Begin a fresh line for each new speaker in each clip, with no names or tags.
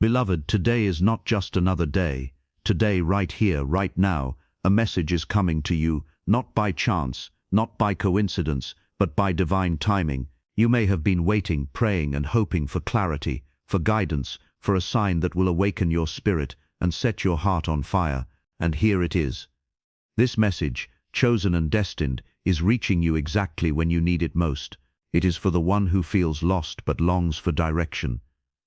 Beloved, today is not just another day. Today, right here, right now, a message is coming to you, not by chance, not by coincidence, but by divine timing. You may have been waiting, praying and hoping for clarity, for guidance, for a sign that will awaken your spirit and set your heart on fire. And here it is. This message, chosen and destined, is reaching you exactly when you need it most. It is for the one who feels lost but longs for direction,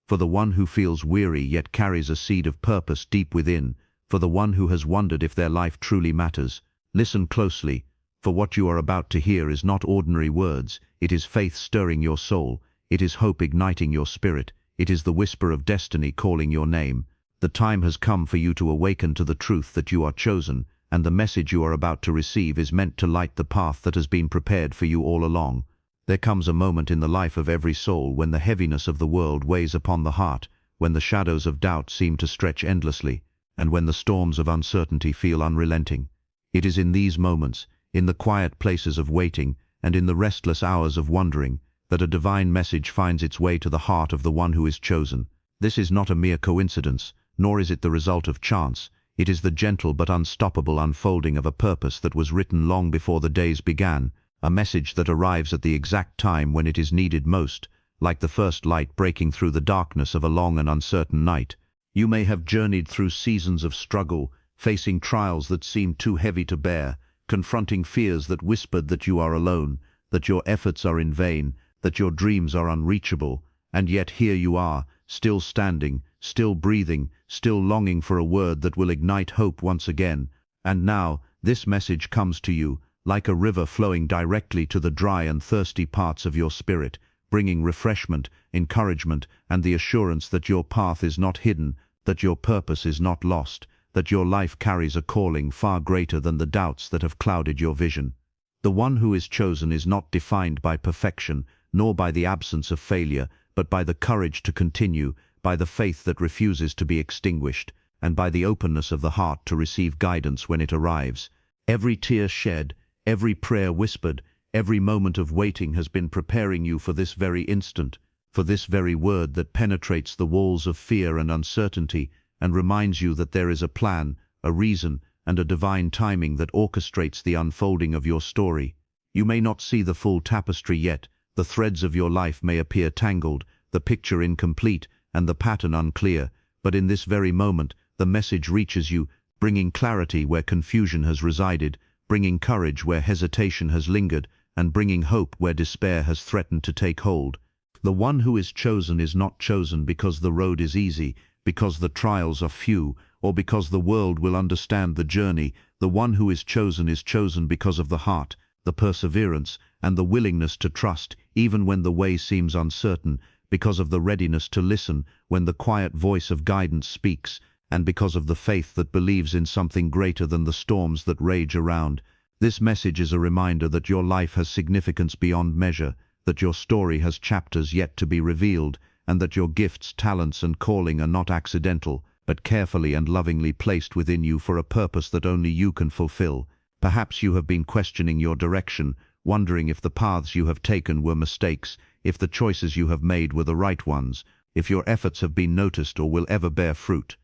for the one who feels weary yet carries a seed of purpose deep within, for the one who has wondered if their life truly matters. Listen closely, for what you are about to hear is not ordinary words. It is faith stirring your soul. It is hope igniting your spirit. It is the whisper of destiny calling your name. The time has come for you to awaken to the truth that you are chosen, and the message you are about to receive is meant to light the path that has been prepared for you all along. There comes a moment in the life of every soul when the heaviness of the world weighs upon the heart, when the shadows of doubt seem to stretch endlessly, and when the storms of uncertainty feel unrelenting. It is in these moments, in the quiet places of waiting, and in the restless hours of wondering, that a divine message finds its way to the heart of the one who is chosen. This is not a mere coincidence, nor is it the result of chance. It is the gentle but unstoppable unfolding of a purpose that was written long before the days began, a message that arrives at the exact time when it is needed most, like the first light breaking through the darkness of a long and uncertain night. You may have journeyed through seasons of struggle, facing trials that seemed too heavy to bear, confronting fears that whispered that you are alone, that your efforts are in vain, that your dreams are unreachable, and yet here you are, still standing, still breathing, still longing for a word that will ignite hope once again. And now, this message comes to you, like a river flowing directly to the dry and thirsty parts of your spirit, bringing refreshment, encouragement, and the assurance that your path is not hidden, that your purpose is not lost, that your life carries a calling far greater than the doubts that have clouded your vision. The one who is chosen is not defined by perfection, nor by the absence of failure, but by the courage to continue, by the faith that refuses to be extinguished, and by the openness of the heart to receive guidance when it arrives. Every tear shed, every prayer whispered, every moment of waiting has been preparing you for this very instant, for this very word that penetrates the walls of fear and uncertainty and reminds you that there is a plan, a reason, and a divine timing that orchestrates the unfolding of your story. You may not see the full tapestry yet, the threads of your life may appear tangled, the picture incomplete, and the pattern unclear, but in this very moment the message reaches you, bringing clarity where confusion has resided, bringing courage where hesitation has lingered, and bringing hope where despair has threatened to take hold. The one who is chosen is not chosen because the road is easy, because the trials are few, or because the world will understand the journey. The one who is chosen because of the heart, the perseverance, and the willingness to trust, even when the way seems uncertain, because of the readiness to listen when the quiet voice of guidance speaks, and because of the faith that believes in something greater than the storms that rage around. This message is a reminder that your life has significance beyond measure, that your story has chapters yet to be revealed, and that your gifts, talents, and calling are not accidental, but carefully and lovingly placed within you for a purpose that only you can fulfill. Perhaps you have been questioning your direction, wondering if the paths you have taken were mistakes, if the choices you have made were the right ones, if your efforts have been noticed or will ever bear fruit.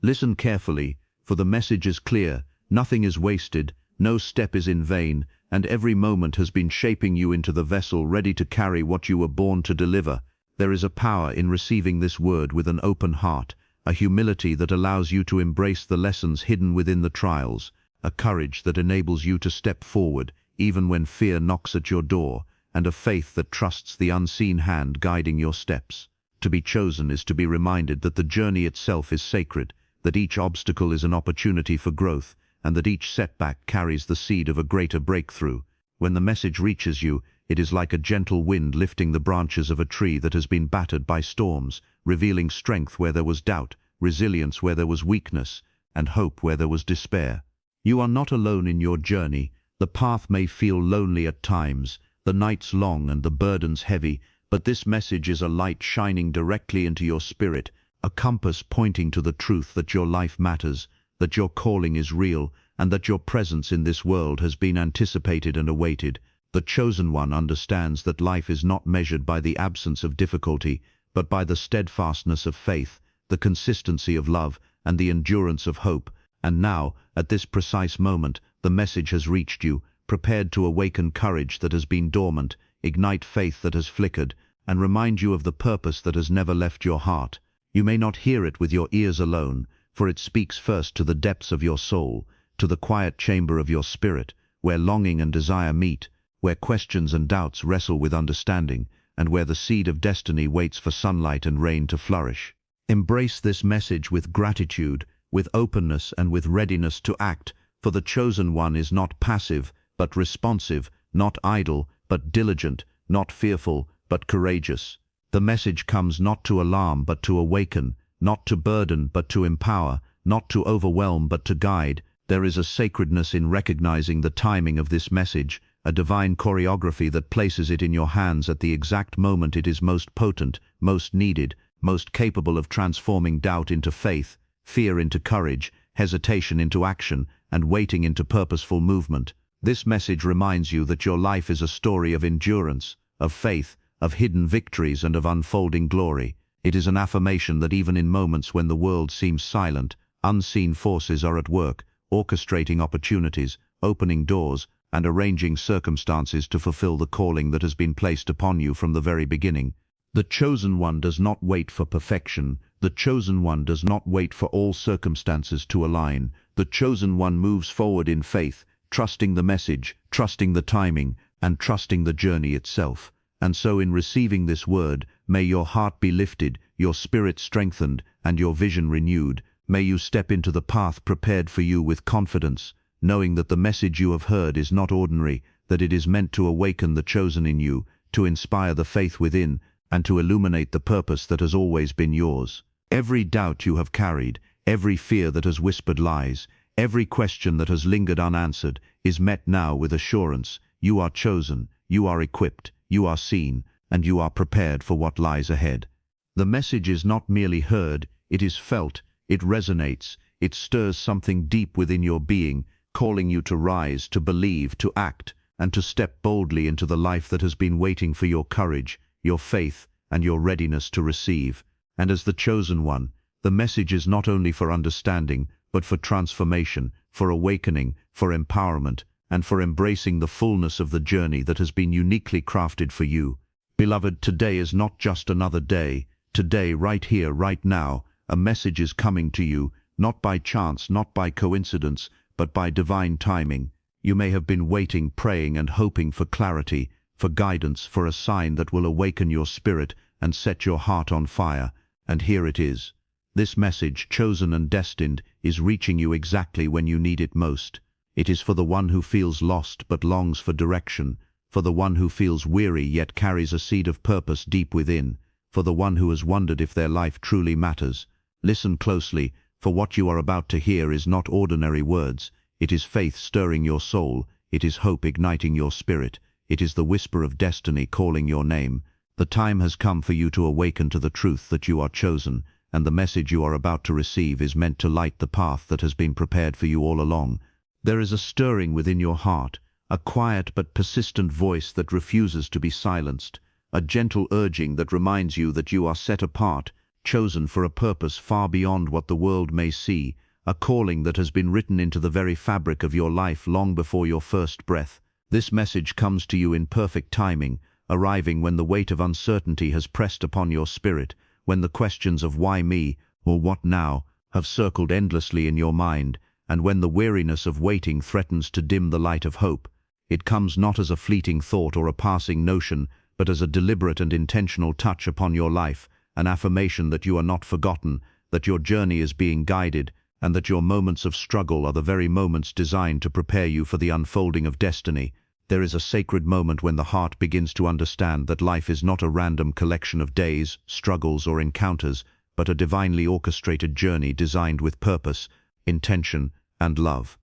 Listen carefully, for the message is clear. Nothing is wasted, no step is in vain, and every moment has been shaping you into the vessel ready to carry what you were born to deliver. There is a power in receiving this word with an open heart, a humility that allows you to embrace the lessons hidden within the trials, a courage that enables you to step forward, even when fear knocks at your door, and a faith that trusts the unseen hand guiding your steps. To be chosen is to be reminded that the journey itself is sacred, that each obstacle is an opportunity for growth, and that each setback carries the seed of a greater breakthrough. When the message reaches you, it is like a gentle wind lifting the branches of a tree that has been battered by storms, revealing strength where there was doubt, resilience where there was weakness, and hope where there was despair. You are not alone in your journey. The path may feel lonely at times, the nights long and the burdens heavy, but this message is a light shining directly into your spirit, a compass pointing to the truth that your life matters, that your calling is real, and that your presence in this world has been anticipated and awaited. The chosen one understands that life is not measured by the absence of difficulty, but by the steadfastness of faith, the consistency of love, and the endurance of hope. And now, at this precise moment, the message has reached you, prepared to awaken courage that has been dormant, ignite faith that has flickered, and remind you of the purpose that has never left your heart. You may not hear it with your ears alone, for it speaks first to the depths of your soul, to the quiet chamber of your spirit, where longing and desire meet, where questions and doubts wrestle with understanding, and where the seed of destiny waits for sunlight and rain to flourish. Embrace this message with gratitude, with openness and with readiness to act, for the chosen one is not passive, but responsive, not idle, but diligent, not fearful, but courageous. The message comes not to alarm, but to awaken, not to burden, but to empower, not to overwhelm, but to guide. There is a sacredness in recognizing the timing of this message, a divine choreography that places it in your hands at the exact moment it is most potent, most needed, most capable of transforming doubt into faith, fear into courage, hesitation into action, and waiting into purposeful movement. This message reminds you that your life is a story of endurance, of faith, of hidden victories, and of unfolding glory. It is an affirmation that even in moments when the world seems silent, unseen forces are at work, orchestrating opportunities, opening doors, and arranging circumstances to fulfill the calling that has been placed upon you from the very beginning. The chosen one does not wait for perfection. The chosen one does not wait for all circumstances to align. The chosen one moves forward in faith, trusting the message, trusting the timing, and trusting the journey itself. And so in receiving this word, may your heart be lifted, your spirit strengthened, and your vision renewed. May you step into the path prepared for you with confidence, knowing that the message you have heard is not ordinary, that it is meant to awaken the chosen in you, to inspire the faith within, and to illuminate the purpose that has always been yours. Every doubt you have carried, every fear that has whispered lies, every question that has lingered unanswered, is met now with assurance. You are chosen, you are equipped, you are seen, and you are prepared for what lies ahead. The message is not merely heard, it is felt, it resonates, it stirs something deep within your being, calling you to rise, to believe, to act, and to step boldly into the life that has been waiting for your courage, your faith, and your readiness to receive. And as the chosen one, the message is not only for understanding, but for transformation, for awakening, for empowerment, and for embracing the fullness of the journey that has been uniquely crafted for you. Beloved, today is not just another day. Today, right here, right now, a message is coming to you, not by chance, not by coincidence, but by divine timing. You may have been waiting, praying, and hoping for clarity, for guidance, for a sign that will awaken your spirit and set your heart on fire. And here it is. This message, chosen and destined, is reaching you exactly when you need it most. It is for the one who feels lost but longs for direction, for the one who feels weary yet carries a seed of purpose deep within, for the one who has wondered if their life truly matters. Listen closely, for what you are about to hear is not ordinary words. It is faith stirring your soul, it is hope igniting your spirit, it is the whisper of destiny calling your name. The time has come for you to awaken to the truth that you are chosen, and the message you are about to receive is meant to light the path that has been prepared for you all along. There is a stirring within your heart, a quiet but persistent voice that refuses to be silenced, a gentle urging that reminds you that you are set apart, chosen for a purpose far beyond what the world may see, a calling that has been written into the very fabric of your life long before your first breath. This message comes to you in perfect timing, arriving when the weight of uncertainty has pressed upon your spirit, when the questions of why me, or what now, have circled endlessly in your mind, and when the weariness of waiting threatens to dim the light of hope. It comes not as a fleeting thought or a passing notion, but as a deliberate and intentional touch upon your life, an affirmation that you are not forgotten, that your journey is being guided, and that your moments of struggle are the very moments designed to prepare you for the unfolding of destiny. There is a sacred moment when the heart begins to understand that life is not a random collection of days, struggles, or encounters, but a divinely orchestrated journey designed with purpose, intention, and love.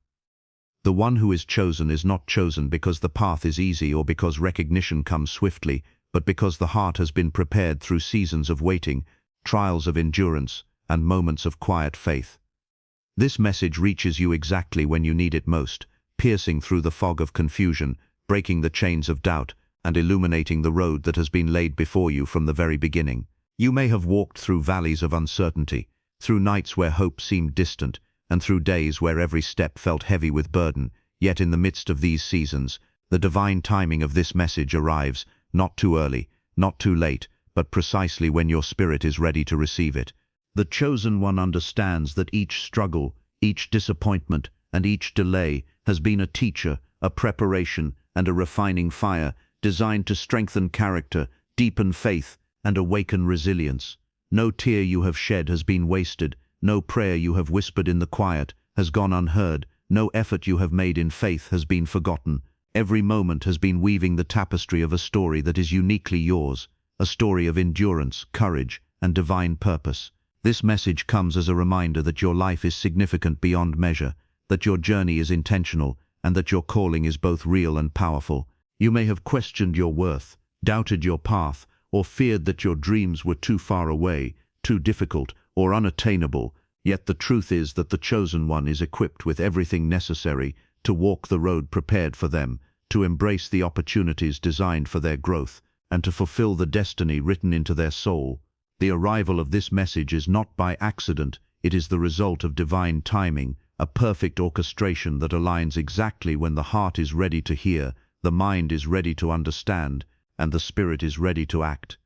The one who is chosen is not chosen because the path is easy or because recognition comes swiftly, but because the heart has been prepared through seasons of waiting, trials of endurance, and moments of quiet faith. This message reaches you exactly when you need it most, piercing through the fog of confusion, breaking the chains of doubt, and illuminating the road that has been laid before you from the very beginning. You may have walked through valleys of uncertainty, through nights where hope seemed distant, and through days where every step felt heavy with burden. Yet in the midst of these seasons, the divine timing of this message arrives, not too early, not too late, but precisely when your spirit is ready to receive it. The chosen one understands that each struggle, each disappointment, and each delay has been a teacher, a preparation, and a refining fire designed to strengthen character, deepen faith, and awaken resilience. No tear you have shed has been wasted, no prayer you have whispered in the quiet has gone unheard, no effort you have made in faith has been forgotten. Every moment has been weaving the tapestry of a story that is uniquely yours, a story of endurance, courage, and divine purpose. This message comes as a reminder that your life is significant beyond measure, that your journey is intentional, and that your calling is both real and powerful. You may have questioned your worth, doubted your path, or feared that your dreams were too far away, too difficult, or unattainable, yet the truth is that the chosen one is equipped with everything necessary to walk the road prepared for them, to embrace the opportunities designed for their growth, and to fulfill the destiny written into their soul. The arrival of this message is not by accident, it is the result of divine timing, a perfect orchestration that aligns exactly when the heart is ready to hear, the mind is ready to understand, and the spirit is ready to act.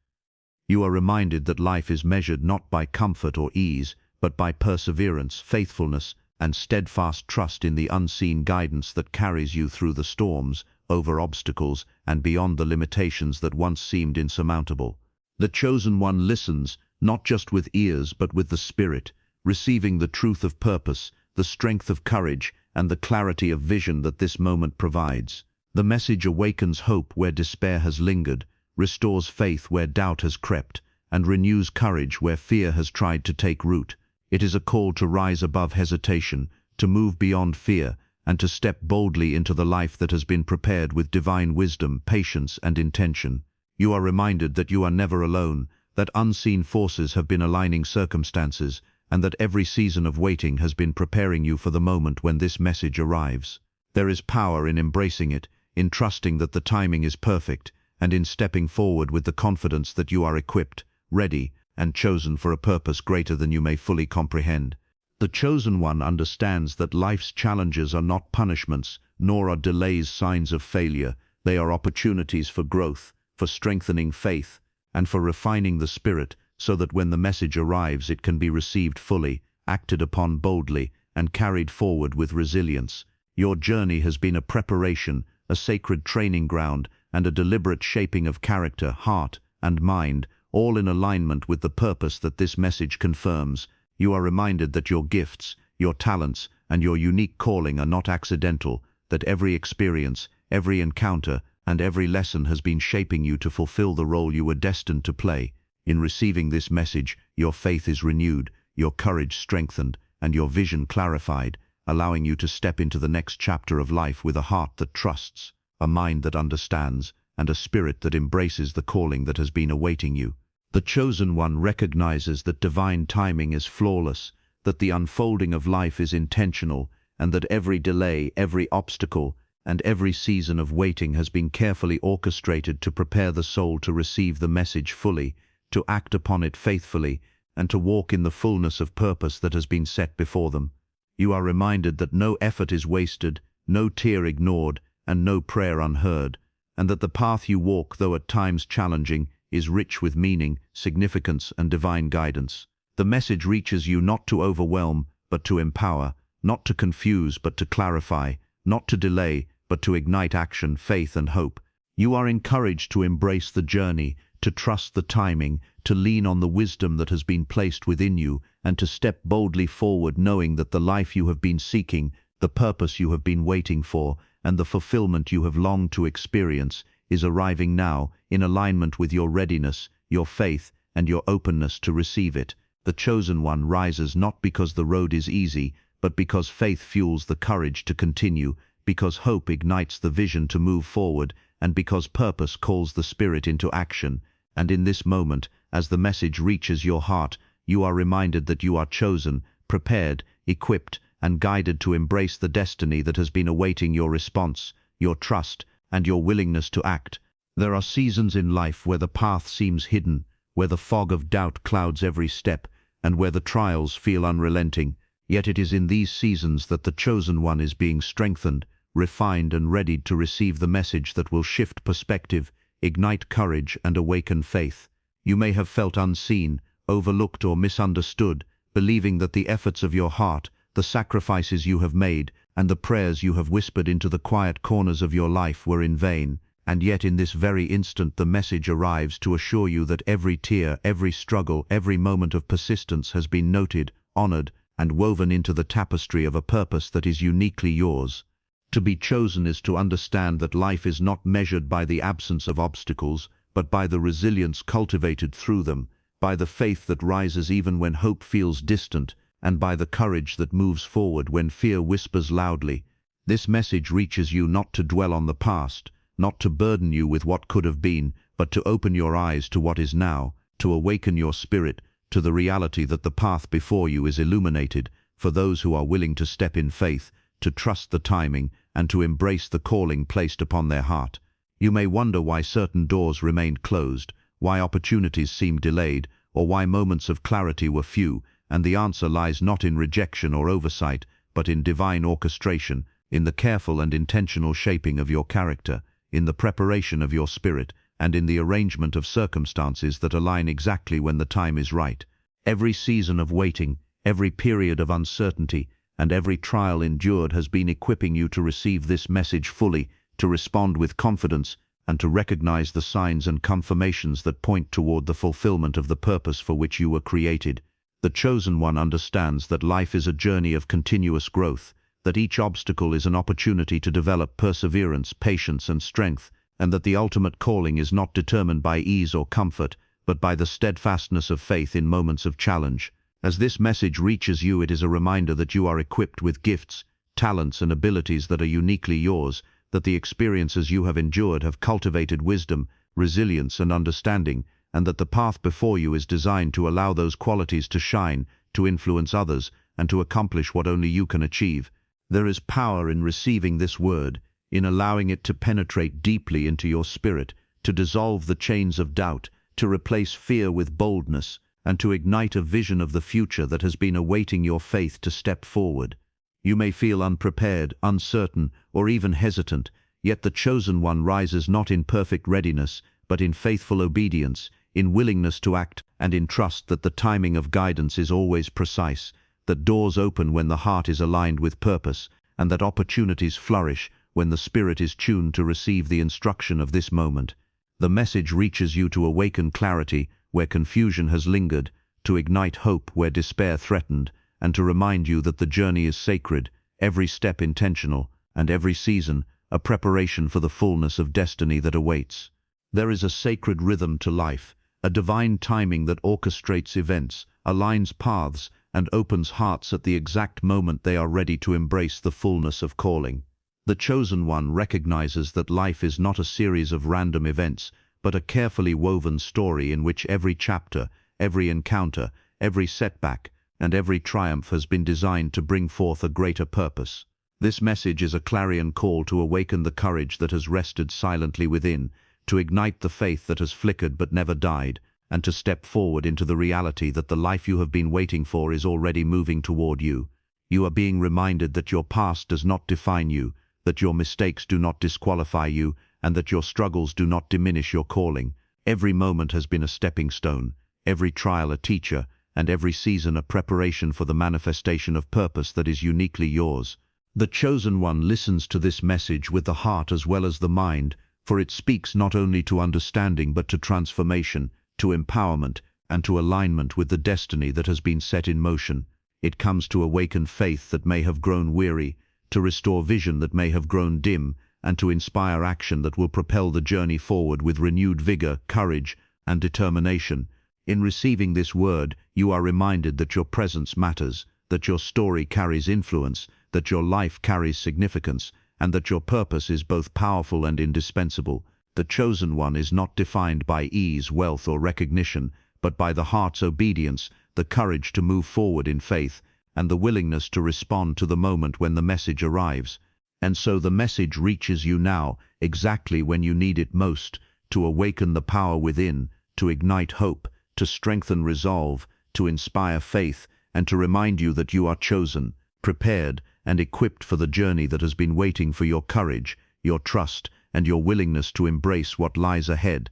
You are reminded that life is measured not by comfort or ease, but by perseverance, faithfulness, and steadfast trust in the unseen guidance that carries you through the storms, over obstacles, and beyond the limitations that once seemed insurmountable. The chosen one listens, not just with ears but with the spirit, receiving the truth of purpose, the strength of courage, and the clarity of vision that this moment provides. The message awakens hope where despair has lingered, restores faith where doubt has crept, and renews courage where fear has tried to take root. It is a call to rise above hesitation, to move beyond fear, and to step boldly into the life that has been prepared with divine wisdom, patience, and intention. You are reminded that you are never alone, that unseen forces have been aligning circumstances, and that every season of waiting has been preparing you for the moment when this message arrives. There is power in embracing it, in trusting that the timing is perfect, and in stepping forward with the confidence that you are equipped, ready, and chosen for a purpose greater than you may fully comprehend. The chosen one understands that life's challenges are not punishments, nor are delays signs of failure. They are opportunities for growth, for strengthening faith, and for refining the spirit, so that when the message arrives it can be received fully, acted upon boldly, and carried forward with resilience. Your journey has been a preparation, a sacred training ground, and a deliberate shaping of character, heart, and mind, all in alignment with the purpose that this message confirms. You are reminded that your gifts, your talents, and your unique calling are not accidental, that every experience, every encounter, and every lesson has been shaping you to fulfill the role you were destined to play. In receiving this message, your faith is renewed, your courage strengthened, and your vision clarified, allowing you to step into the next chapter of life with a heart that trusts, a mind that understands, and a spirit that embraces the calling that has been awaiting you. The chosen one recognizes that divine timing is flawless, that the unfolding of life is intentional, and that every delay, every obstacle, and every season of waiting has been carefully orchestrated to prepare the soul to receive the message fully, to act upon it faithfully, and to walk in the fullness of purpose that has been set before them. You are reminded that no effort is wasted, no tear ignored, and no prayer unheard, and that the path you walk, though at times challenging, is rich with meaning, significance, and divine guidance. The message reaches you not to overwhelm, but to empower, not to confuse, but to clarify, not to delay, but to ignite action, faith, and hope. You are encouraged to embrace the journey, to trust the timing, to lean on the wisdom that has been placed within you, and to step boldly forward knowing that the life you have been seeking, the purpose you have been waiting for, and the fulfillment you have longed to experience is arriving now, in alignment with your readiness, your faith, and your openness to receive it. The chosen one rises not because the road is easy, but because faith fuels the courage to continue, because hope ignites the vision to move forward, and because purpose calls the spirit into action. And in this moment, as the message reaches your heart, you are reminded that you are chosen, prepared, equipped, and guided to embrace the destiny that has been awaiting your response, your trust, and your willingness to act. There are seasons in life where the path seems hidden, where the fog of doubt clouds every step, and where the trials feel unrelenting. Yet it is in these seasons that the chosen one is being strengthened, refined and readied to receive the message that will shift perspective, ignite courage and awaken faith. You may have felt unseen, overlooked or misunderstood, believing that the efforts of your heart, the sacrifices you have made, and the prayers you have whispered into the quiet corners of your life were in vain. And yet in this very instant the message arrives to assure you that every tear, every struggle, every moment of persistence has been noted, honored, and woven into the tapestry of a purpose that is uniquely yours. To be chosen is to understand that life is not measured by the absence of obstacles, but by the resilience cultivated through them, by the faith that rises even when hope feels distant, and by the courage that moves forward when fear whispers loudly. This message reaches you not to dwell on the past, not to burden you with what could have been, but to open your eyes to what is now, to awaken your spirit to the reality that the path before you is illuminated for those who are willing to step in faith, to trust the timing, and to embrace the calling placed upon their heart. You may wonder why certain doors remained closed, why opportunities seemed delayed, or why moments of clarity were few, and the answer lies not in rejection or oversight, but in divine orchestration, in the careful and intentional shaping of your character, in the preparation of your spirit, and in the arrangement of circumstances that align exactly when the time is right. Every season of waiting, every period of uncertainty, and every trial endured has been equipping you to receive this message fully, to respond with confidence, and to recognize the signs and confirmations that point toward the fulfillment of the purpose for which you were created. The chosen one understands that life is a journey of continuous growth, that each obstacle is an opportunity to develop perseverance, patience, and strength, and that the ultimate calling is not determined by ease or comfort, but by the steadfastness of faith in moments of challenge. As this message reaches you, it is a reminder that you are equipped with gifts, talents, and abilities that are uniquely yours, that the experiences you have endured have cultivated wisdom, resilience, and understanding, and that the path before you is designed to allow those qualities to shine, to influence others, and to accomplish what only you can achieve. There is power in receiving this word, in allowing it to penetrate deeply into your spirit, to dissolve the chains of doubt, to replace fear with boldness, and to ignite a vision of the future that has been awaiting your faith to step forward. You may feel unprepared, uncertain, or even hesitant, yet the chosen one rises not in perfect readiness, but in faithful obedience, in willingness to act, and in trust that the timing of guidance is always precise, that doors open when the heart is aligned with purpose, and that opportunities flourish when the spirit is tuned to receive the instruction of this moment. The message reaches you to awaken clarity where confusion has lingered, to ignite hope where despair threatened, and to remind you that the journey is sacred, every step intentional, and every season a preparation for the fullness of destiny that awaits. There is a sacred rhythm to life, a divine timing that orchestrates events, aligns paths, and opens hearts at the exact moment they are ready to embrace the fullness of calling. The chosen one recognizes that life is not a series of random events, but a carefully woven story in which every chapter, every encounter, every setback, and every triumph has been designed to bring forth a greater purpose. This message is a clarion call to awaken the courage that has rested silently within, to ignite the faith that has flickered but never died, and to step forward into the reality that the life you have been waiting for is already moving toward you. You are being reminded that your past does not define you, that your mistakes do not disqualify you, and that your struggles do not diminish your calling. Every moment has been a stepping stone, every trial a teacher, and every season a preparation for the manifestation of purpose that is uniquely yours. The chosen one listens to this message with the heart as well as the mind, for it speaks not only to understanding but to transformation, to empowerment, and to alignment with the destiny that has been set in motion. It comes to awaken faith that may have grown weary, to restore vision that may have grown dim, and to inspire action that will propel the journey forward with renewed vigor, courage, and determination. In receiving this word, you are reminded that your presence matters, that your story carries influence, that your life carries significance, and that your purpose is both powerful and indispensable. The chosen one is not defined by ease, wealth, or recognition, but by the heart's obedience, the courage to move forward in faith, and the willingness to respond to the moment when the message arrives. And so the message reaches you now, exactly when you need it most, to awaken the power within, to ignite hope, to strengthen resolve, to inspire faith, and to remind you that you are chosen, prepared, and equipped for the journey that has been waiting for your courage, your trust, and your willingness to embrace what lies ahead.